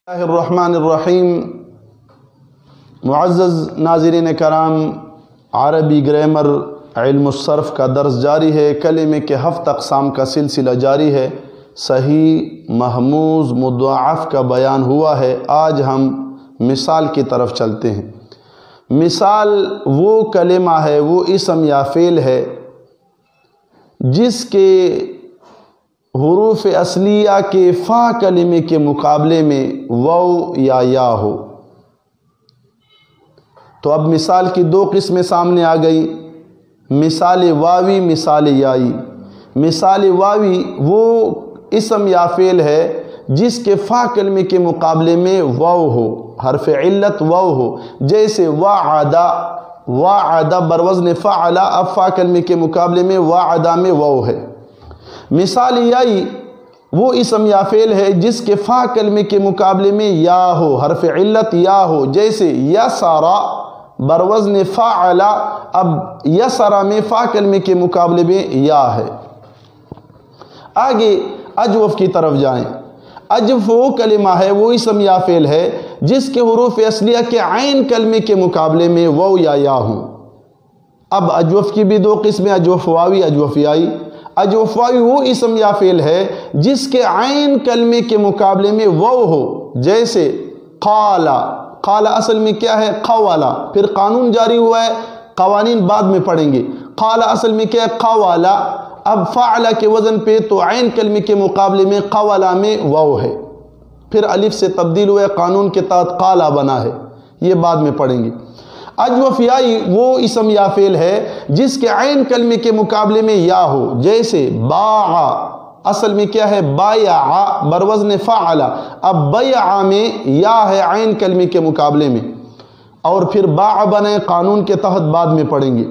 الرحمن الرحیم۔ معزز ناظرین کرام، عربی گرامر علم الصرف کا درس جاری ہے۔ کلمے کے 7 اقسام کا سلسلہ جاری ہے۔ صحیح، محموز، مضاعف کا بیان ہوا ہے۔ آج ہم مثال کی طرف چلتے ہیں۔ مثال وہ کلمہ ہے، وہ اسم یا فعل ہے جس کے حروف اصلیہ کے فا کلمے کے مقابلے میں واو یا یا ہو۔ تو اب مثال کی 2 قسمیں سامنے آ گئی، مثال واوی، مثال یائی۔ مثال واوی وہ اسم یا فعل ہے جس کے فا کلمے کے مقابلے میں واو ہو، حرف علت واو ہو، جیسے وعدہ۔ وعدہ بروزن فعل، اب فا کلمے کے مقابلے میں وعدہ میں واو ہے۔ مثال یائی وہ اسم یا فعل ہے جس کے فا کلمے کے مقابلے میں یا ہو، حرف علت یا ہو، جیسے یسرا بروزن فعل، اب یسرا میں فا کلمے کے مقابلے میں یا ہے۔ آگے اجوف کی طرف جائیں۔ اجوف وہ کلمہ ہے، وہ اسم یا فعل ہے جس کے حروف اصلیہ کے عین کلمے کے مقابلے میں واو یا یا ہوں۔ اب اجوف کی بھی 2 قسمیں، اجوف واوی، اجوف یائی۔ اجوف واوی وہ اسم یا فعل ہے جس کے عین کلمے کے مقابلے میں واو ہو، جیسے قالا۔ قالا اصل میں کیا ہے؟ قوالا، پھر قانون جاری ہوا ہے، قوانین بعد میں پڑھیں گے۔ قالا اصل میں کیا ہے؟ قوالا، اب فعل کے وزن پہ تو عین کلمے کے مقابلے میں قوالا میں واو ہے، پھر الف سے تبدیل ہوئے، قانون کے تحت قالا بنا ہے، یہ بعد میں پڑھیں گے۔ اجوف یائی وہ اسم یا فعل ہے جس کے عین کلمے کے مقابلے میں یا ہو، جیسے باع، اصل میں کیا ہے؟ بایع بروزن فعل، اب بیع میں یا ہے عین کلمے کے مقابلے میں، اور پھر باع بنے، قانون کے تحت بعد میں پڑھیں گے۔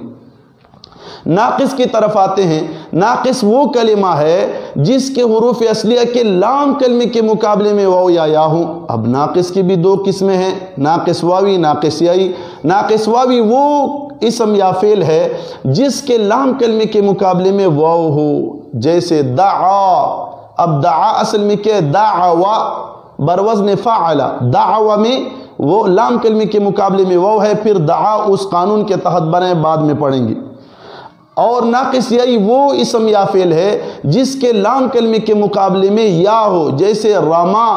ناقص کی طرف آتے ہیں۔ ناقص وہ کلمہ ہے جس کے حروف اصلیہ کے لام کلمے کے مقابلے میں واو یا یا ہوں۔ اب ناقص کی بھی 2 قسمیں ہیں، ناقص واوی، ناقص یائی۔ ناقص واوی وہ اسم یا فعل ہے جس کے لام کلمے کے مقابلے میں واو ہو، جیسے دعا۔ اب دعا اصل میں کیا ہے؟ دعوا بروزن فعل، دعوا میں وہ لام کلمے کے مقابلے میں واو ہے، پھر دعا اس قانون کے تحت بنے، بعد میں پڑھیں گے۔ اور ناقص یائی وہ اسم یا فعل ہے جس کے لام کلمے کے مقابلے میں یا ہو، جیسے رما،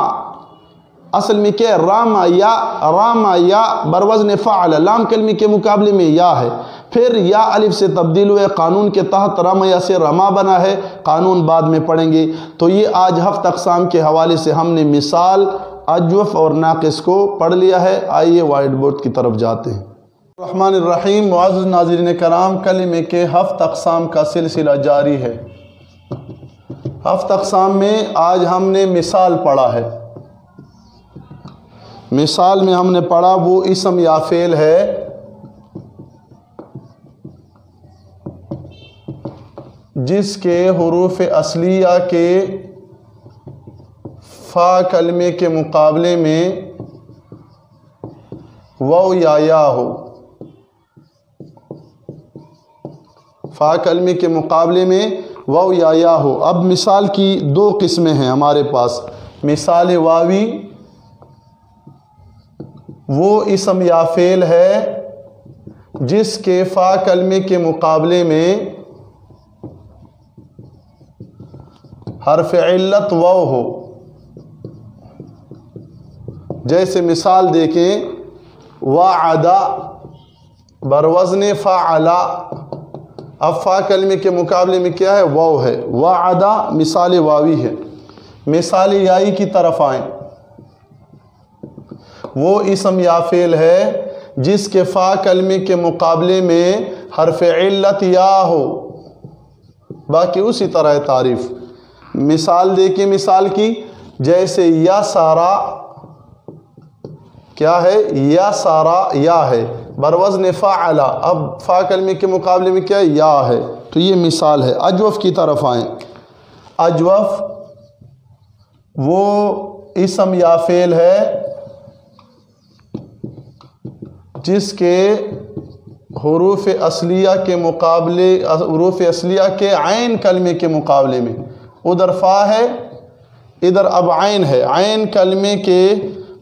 اصل میں کیا ہے؟ راما یا، راما یا بروزن فعل، لام کلمے کے مقابلے میں یا ہے، پھر یا الف سے تبدیل ہوئے، قانون کے تحت رمیا سے رما بنا ہے، قانون بعد میں پڑھیں گے۔ تو یہ آج 7 اقسام کے حوالے سے ہم نے مثال، اجوف اور ناقص کو پڑھ لیا ہے۔ آئیے وائٹ بورڈ کی طرف جاتے ہیں۔ الرحمن الرحیم۔ معزز ناظرین کرام، کلمے کے 7 اقسام کا سلسلہ جاری ہے۔ 7 اقسام میں آج ہم نے مثال پڑھا ہے۔ مثال میں ہم نے پڑھا وہ اسم یا فعل ہے جس کے حروف اصلیہ کے فا کلمے کے مقابلے میں واو یا ہو، فا کلمے کے مقابلے میں واو یا ہو۔ اب مثال کی 2 قسمیں ہیں ہمارے پاس۔ مثال واوی وہ اسم یا فعل ہے جس کے فا کلمے کے مقابلے میں حرف علت واو ہو، جیسے مثال دیکھیں وعدہ بروزن فعل، اب فا کلمے کے مقابلے میں کیا ہے؟ واو ہے، وعدہ مثال واوی ہے۔ مثال یائی کی طرف آئیں۔ وہ اسم یا فعل ہے جس کے فا کلمے کے مقابلے میں حرف علت یا ہو، باقی اسی طرح ہے تعریف۔ مثال دیکھیں مثال کی، جیسے یا سارا، کیا ہے؟ یا سارا یا ہے بروزن فعل، اب فا کلمے کے مقابلے میں کیا ہے؟ یا ہے، تو یہ مثال ہے۔ اجوف کی طرف آئیں۔ اجوف وہ اسم یا فعل ہے جس کے حروف اصلیہ کے مقابلے، حروف اصلیہ کے عین کلمے کے مقابلے میں، ادھر فا ہے ادھر اب عین ہے، عین کلمے کے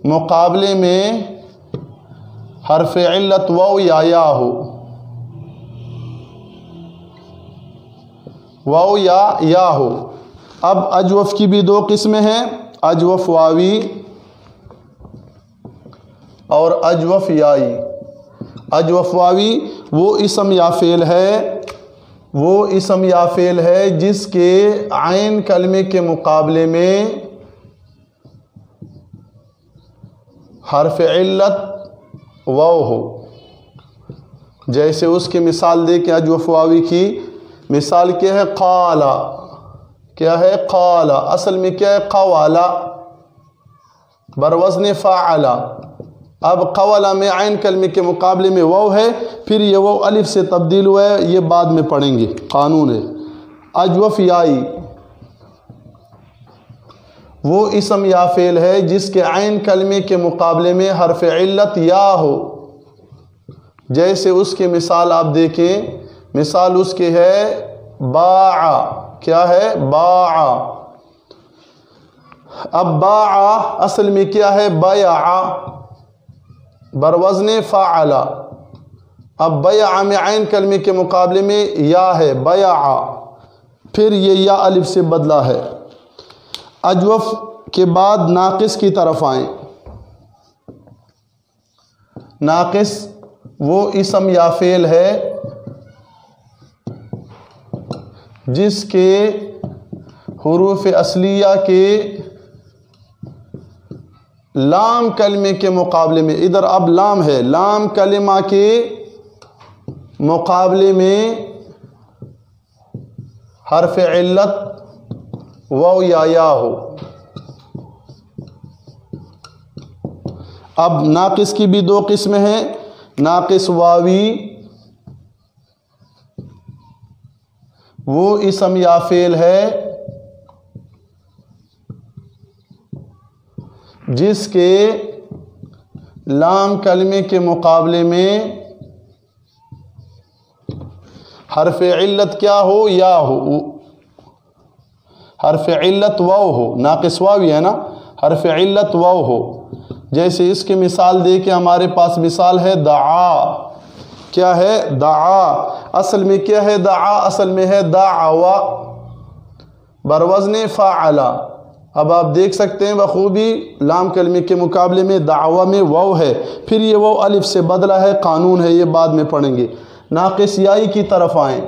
مقابلے میں حرف علت واو یا ہو، واو یا ہو۔ اب اجوف کی بھی دو قسمیں ہیں، اجوف واوی اور اجوف یائی۔ اجوف واوی وہ اسم یا فعل ہے، وہ اسم یا فعل ہے جس کے عین کلمے کے مقابلے میں حرف علت واو ہو۔ جیسے اس کی مثال دے کے اجوف واوی کی مثال کیا ہے؟ قالا، کیا ہے؟ قالا، اصل میں کیا ہے؟ قوالا، بروزن فاعلا۔ اب قوالا میں عین کلمے کے مقابلے میں واو ہے، پھر یہ واو الف سے تبدیل ہوا ہے، یہ بعد میں پڑھیں گے، قانون ہے۔ اجوف یائی وہ اسم یا فعل ہے جس کے عین کلمے کے مقابلے میں حرف علت یا ہو۔ جیسے اس کی مثال آپ دیکھیں، مثال اس کی ہے باع، کیا ہے؟ باع۔ اب باع اصل میں کیا ہے؟ بیع، بروزن فعلا۔ اب بیع میں عین کلمے کے مقابلے میں یا ہے، بیع، پھر یہ یا الف سے بدلا ہے۔ اجوف کے بعد ناقص کی طرف آئیں۔ ناقص وہ اسم یا فعل ہے جس کے حروف اصلیہ کے لام کلمے کے مقابلے میں، ادھر اب لام ہے، لام کلمہ کے مقابلے میں حرف علت واو یا ہو۔ اب ناقص کی بھی دو قسمیں ہیں، ناقص واوی وہ اسم یا فعل ہے جس کے لام کلمے کے مقابلے میں حرف علت کیا ہو؟ یا ہو، حرف علت واو ہو، ناقص واوی ہے نا، حرف علت واو ہو۔ جیسے اس کی مثال دے کے ہمارے پاس مثال ہے دعا، کیا ہے؟ دعا، اصل میں کیا ہے؟ دعا اصل میں ہے دعوا، بروزن فاعلا۔ اب آپ دیکھ سکتے ہیں بخوبی لام کلمے کے مقابلے میں دعوا میں واو ہے، پھر یہ واو الف سے بدلا ہے، قانون ہے، یہ بعد میں پڑھیں گے۔ ناقص یائی کی طرف آئیں۔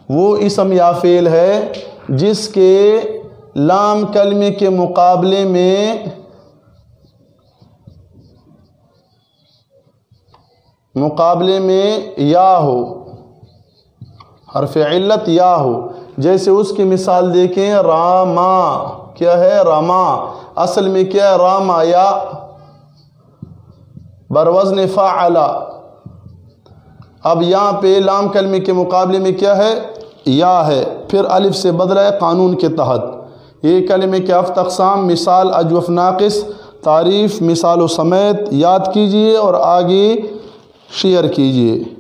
وہ اسم یا فعل ہے جس کے لام کلمے کے مقابلے میں یا ہو، حرف علت یا ہو۔ جیسے اس کی مثال دیکھیں راما، کیا ہے؟ راما، اصل میں کیا ہے؟ راما یا، بروزن فاعلا۔ اب یہاں پہ لام کلمے کے مقابلے میں کیا ہے؟ یا ہے، پھر الف سے بدلا ہے، قانون کے تحت۔ یہ کلمے کے 7 اقسام، مثال اجوف ناقص، تعریف مثال و سمیت یاد کیجئے اور آگے شیئر کیجئے۔